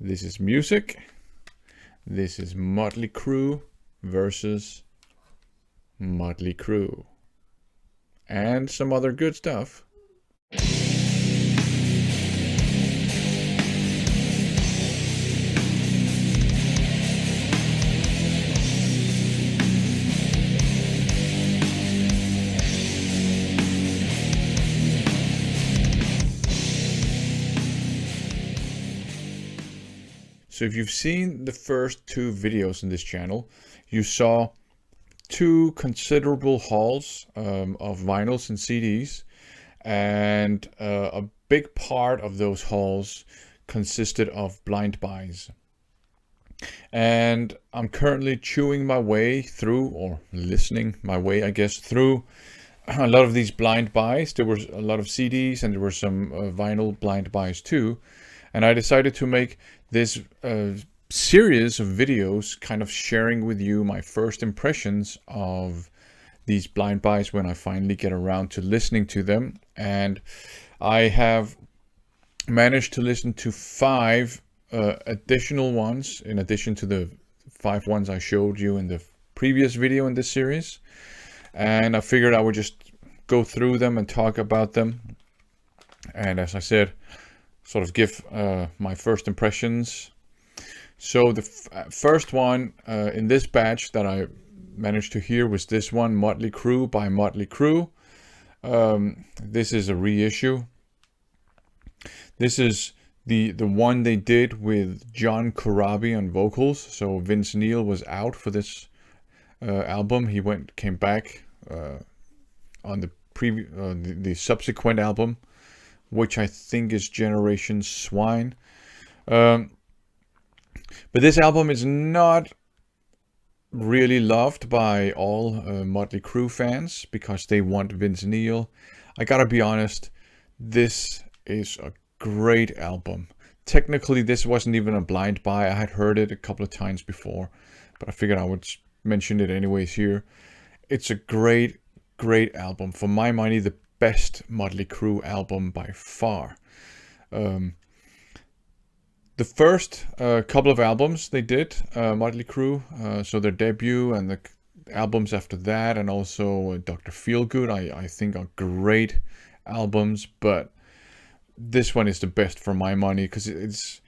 This is music. This is Mötley Crüe versus Mötley Crüe. And some other good stuff. So if you've seen the first two videos in this channel, you saw two considerable hauls of vinyls and CDs, and a big part of those hauls consisted of blind buys. And I'm currently chewing my way through, or listening my way, I guess, through a lot of these blind buys. There was a lot of CDs and there were some vinyl blind buys too. And I decided to make this series of videos kind of sharing with you my first impressions of these blind buys when I finally get around to listening to them. And I have managed to listen to 5 additional ones in addition to the 5 ones I showed you in the previous video in this series. And I figured I would just go through them and talk about them. And as I said, sort of give my first impressions. So the first one in this batch that I managed to hear was this one, Mötley Crüe by Mötley Crüe. This is a reissue. This is the one they did with John Corabi on vocals. So Vince Neil was out for this album. He came back on the subsequent album, which I think is Generation Swine. But this album is not really loved by all Mötley Crüe fans because they want Vince Neil. I gotta be honest, this is a great album. Technically, this wasn't even a blind buy. I had heard it a couple of times before, but I figured I would mention it anyways here. It's a great album. For my money, the best Mötley Crüe album by far. The first couple of albums they did, Mötley Crüe, so their debut and the albums after that, and also Dr. Feelgood, I think are great albums, but this one is the best for my money because it's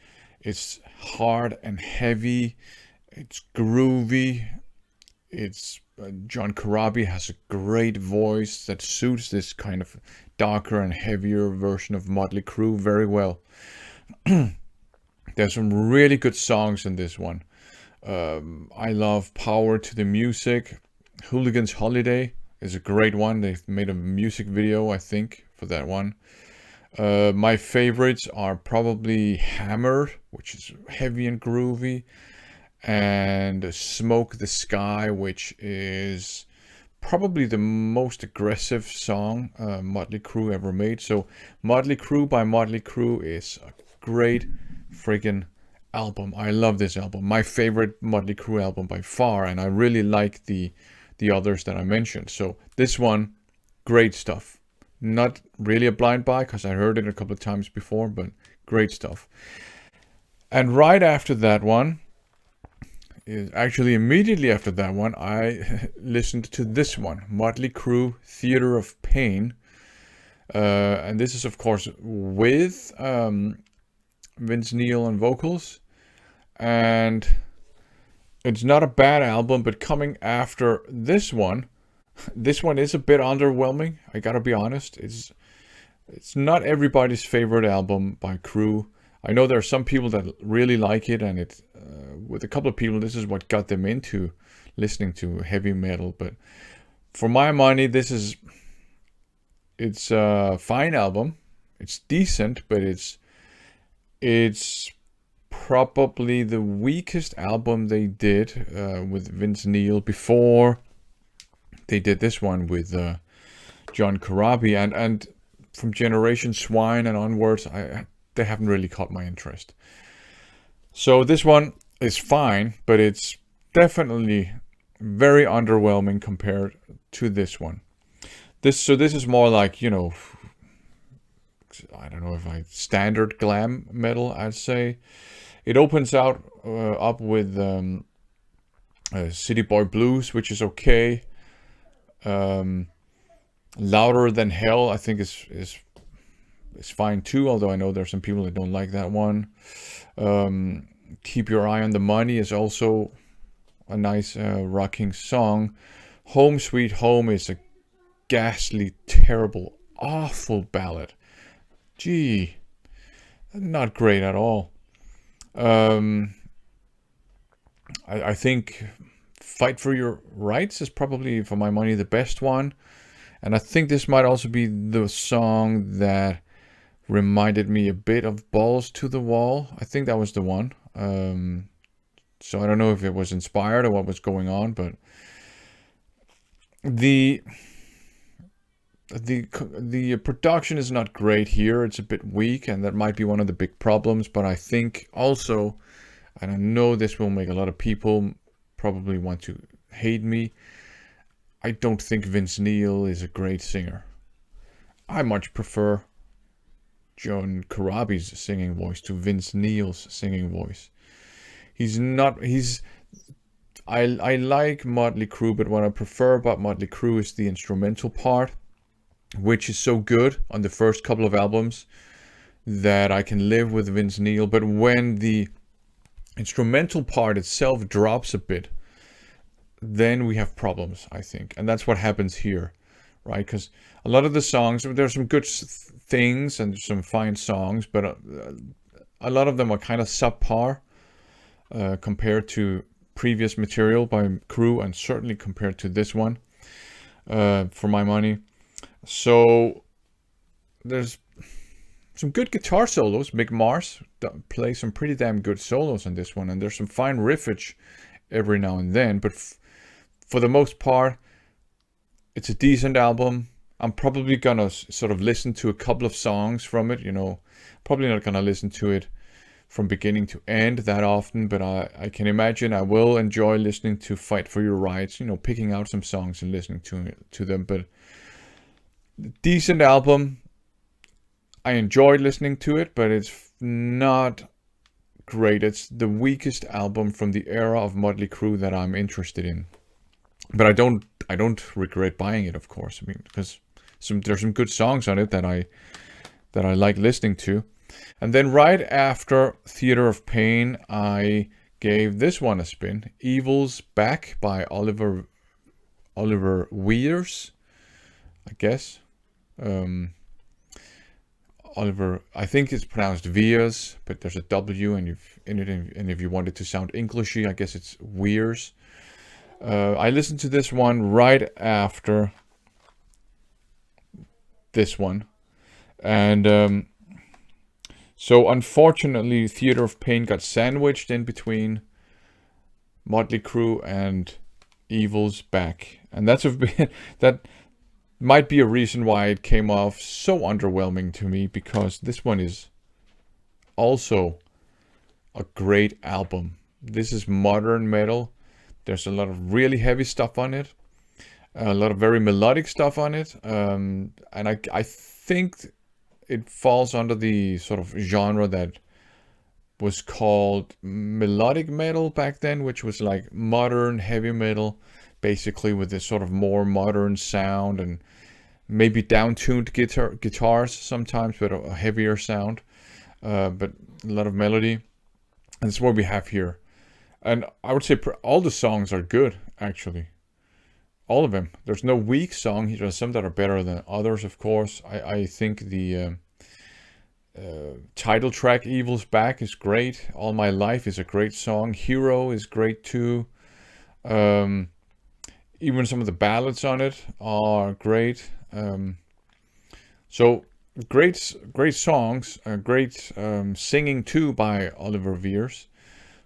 hard and heavy, it's groovy, it's John Corabi has a great voice that suits this kind of darker and heavier version of Mötley Crüe very well. There's some really good songs in this one. I love Power to the Music. Hooligan's Holiday is a great one. They've made a music video, I think, for that one. My favorites are probably Hammered, which is heavy and groovy, and Smoke the Sky, which is probably the most aggressive song Mötley Crüe ever made. So Mötley Crüe by Mötley Crüe is a great friggin' album. I love this album. My favorite Mötley Crüe album by far, and I really like the others that I mentioned. So this one, great stuff. Not really a blind buy because I heard it a couple of times before, but great stuff. And right after that one, actually immediately after that one, I listened to this one, Mötley Crüe Theater of Pain. And this is of course with Vince Neil on vocals. And it's not a bad album, but coming after this one is a bit underwhelming. I gotta be honest. It's not everybody's favorite album by Crüe. I know there are some people that really like it, and it with a couple of people, this is what got them into listening to heavy metal. But for my money, it's a fine album. It's decent, but it's probably the weakest album they did with Vince Neil before they did this one with John Corabi, and from Generation Swine and onwards, they haven't really caught my interest. So this one is fine, but it's definitely very underwhelming compared to this one. This is more like, I don't know if standard glam metal, I'd say. It opens out up with City Boy Blues, which is okay. Louder Than Hell, I think is fine too, although I know there's some people that don't like that one. Keep Your Eye on the Money is also a nice rocking song. Home Sweet Home is a ghastly, terrible, awful ballad. Gee, not great at all. I think Fight for Your Rights is probably, for my money, the best one. And I think this might also be the song that reminded me a bit of Balls to the Wall. I think that was the one. So I don't know if it was inspired or what was going on, but the production is not great here. It's a bit weak, and that might be one of the big problems. But I think also, and I know this will make a lot of people probably want to hate me, I don't think Vince Neil is a great singer. I much prefer John Corabi's singing voice to Vince Neil's singing voice. I like Mötley Crüe, but what I prefer about Mötley Crüe is the instrumental part, which is so good on the first couple of albums that I can live with Vince Neil. But when the instrumental part itself drops a bit, then we have problems, I think. And that's what happens here, right? Because a lot of the songs, there's some good things and some fine songs, but a lot of them are kind of subpar compared to previous material by Crüe, and certainly compared to this one, for my money. So there's some good guitar solos. Mick Mars plays some pretty damn good solos on this one, and there's some fine riffage every now and then, but for the most part, it's a decent album. I'm probably gonna sort of listen to a couple of songs from it, probably not gonna listen to it from beginning to end that often, but I can imagine I will enjoy listening to Fight for Your Rights, picking out some songs and listening to them. But decent album. I enjoyed listening to it, but it's not great. It's the weakest album from the era of Mötley Crüe that I'm interested in. But I don't regret buying it, of course. I mean, because there's some good songs on it that I like listening to. And then right after Theater of Pain, I gave this one a spin. Evil's Back by Oliver Weers, I guess. Oliver, I think it's pronounced Weers, but there's a W in it, and if you want it to sound Englishy, I guess it's Weers. I listened to this one right after this one, and so unfortunately, Theater of Pain got sandwiched in between Mötley Crüe and Evil's Back, and that might be a reason why it came off so underwhelming to me, because this one is also a great album. This is modern metal. There's a lot of really heavy stuff on it, a lot of very melodic stuff on it, and I think it falls under the sort of genre that was called melodic metal back then, which was like modern heavy metal, basically, with this sort of more modern sound and maybe down-tuned guitars sometimes, but a heavier sound, but a lot of melody. And that's what we have here. And I would say all the songs are good, actually. All of them. There's no weak song. There's some that are better than others, of course. I think the title track, Evil's Back, is great. All My Life is a great song. Hero is great too. Even some of the ballads on it are great. So great songs, great singing too by Oliver Weers.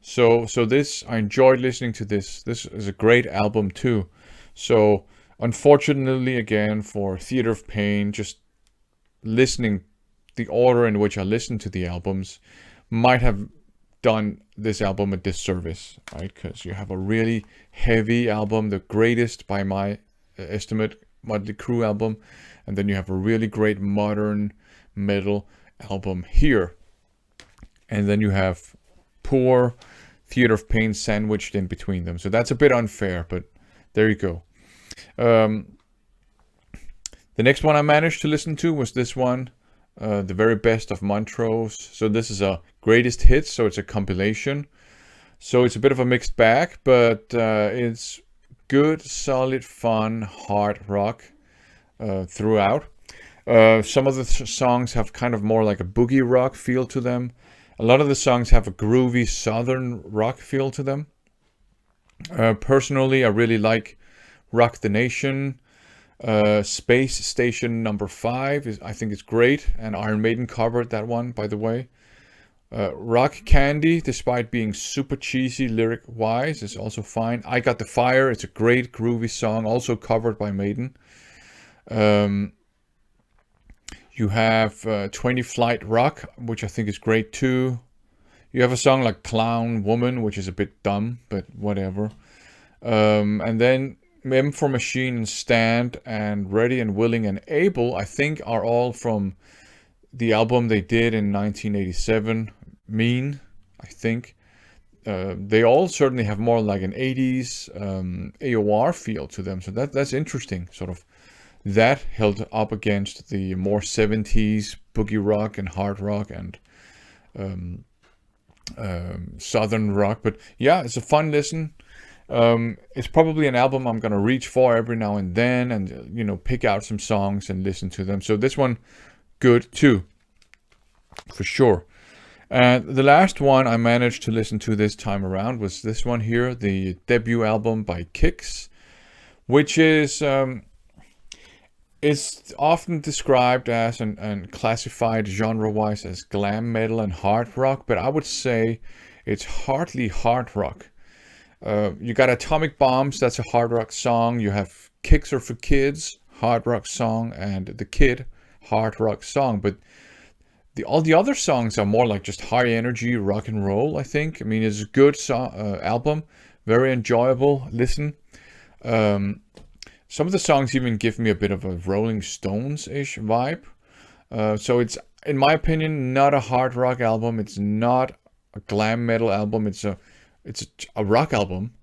So this, I enjoyed listening to this. This is a great album too. So unfortunately, again, for Theater of Pain, just listening, the order in which I listened to the albums might have done this album a disservice, right? Because you have a really heavy album, the greatest by my estimate Mötley Crüe album, and then you have a really great modern metal album here, and then you have poor Theater of Pain sandwiched in between them. So that's a bit unfair, but there you go. The next one I managed to listen to was this one, The Very Best of Montrose. So this is a greatest hits, so it's a compilation. So it's a bit of a mixed bag, but it's good, solid, fun, hard rock throughout. Some of the songs have kind of more like a boogie rock feel to them. A lot of the songs have a groovy southern rock feel to them. Personally, I really like Rock the Nation. Space Station number 5 I think it's great, and Iron Maiden covered that one, by the way. Rock Candy, despite being super cheesy lyric wise, is also fine. I Got the Fire, it's a great groovy song, also covered by Maiden. You have 20 Flight Rock, which I think is great too. You have a song like Clown Woman, which is a bit dumb, but whatever. And then M for Machine and Stand and Ready and Willing and Able, I think, are all from the album they did in 1987, Mean, I think. They all certainly have more like an 80s AOR feel to them, so that's interesting, sort of. That held up against the more 70s boogie rock and hard rock and southern rock. But yeah, it's a fun listen. It's probably an album I'm gonna reach for every now and then, and pick out some songs and listen to them. So this one, good too, for sure. And the last one I managed to listen to this time around was this one here, the debut album by Kix, which is it's often described as and classified genre-wise as glam metal and hard rock, but I would say it's hardly hard rock. You got Atomic Bombs, that's a hard rock song. You have Kicks Are for Kids, hard rock song, and The Kid, hard rock song. But all the other songs are more like just high energy rock and roll, I think. I mean, it's a good album, very enjoyable listen. Some of the songs even give me a bit of a Rolling Stones-ish vibe. So it's, in my opinion, not a hard rock album. It's not a glam metal album. It's a rock album,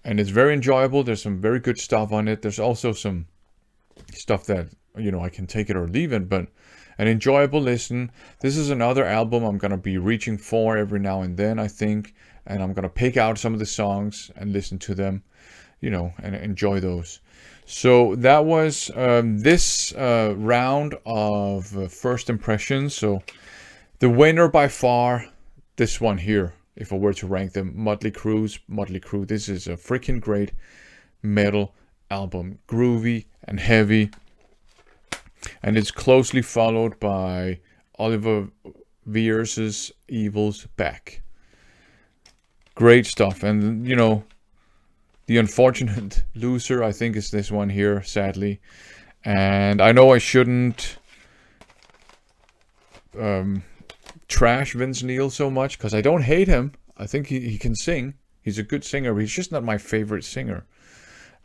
and it's very enjoyable. There's some very good stuff on it. There's also some stuff that, I can take it or leave it, but an enjoyable listen. This is another album I'm going to be reaching for every now and then, I think, and I'm going to pick out some of the songs and listen to them, and enjoy those. So that was this round of first impressions. So the winner by far, this one here. If I were to rank them, Mötley Crüe. This is a freaking great metal album. Groovy and heavy. And it's closely followed by Oliver Weers' Evil's Back. Great stuff. And, the unfortunate loser, I think, is this one here, sadly. And I know I shouldn't trash Vince Neil so much, because I don't hate him. I think he can sing. He's a good singer, but he's just not my favorite singer.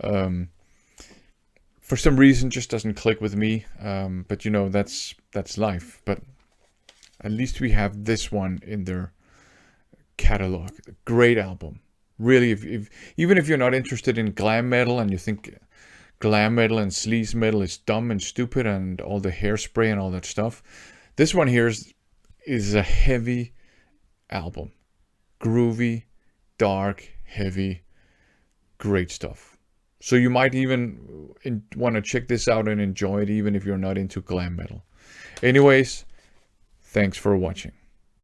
For some reason, just doesn't click with me. But that's life. But at least we have this one in their catalog. Great album. Really, even if you're not interested in glam metal and you think glam metal and sleaze metal is dumb and stupid and all the hairspray and all that stuff, this one here is a heavy album. Groovy, dark, heavy, great stuff. So you might even want to check this out and enjoy it, even if you're not into glam metal. Anyways, thanks for watching.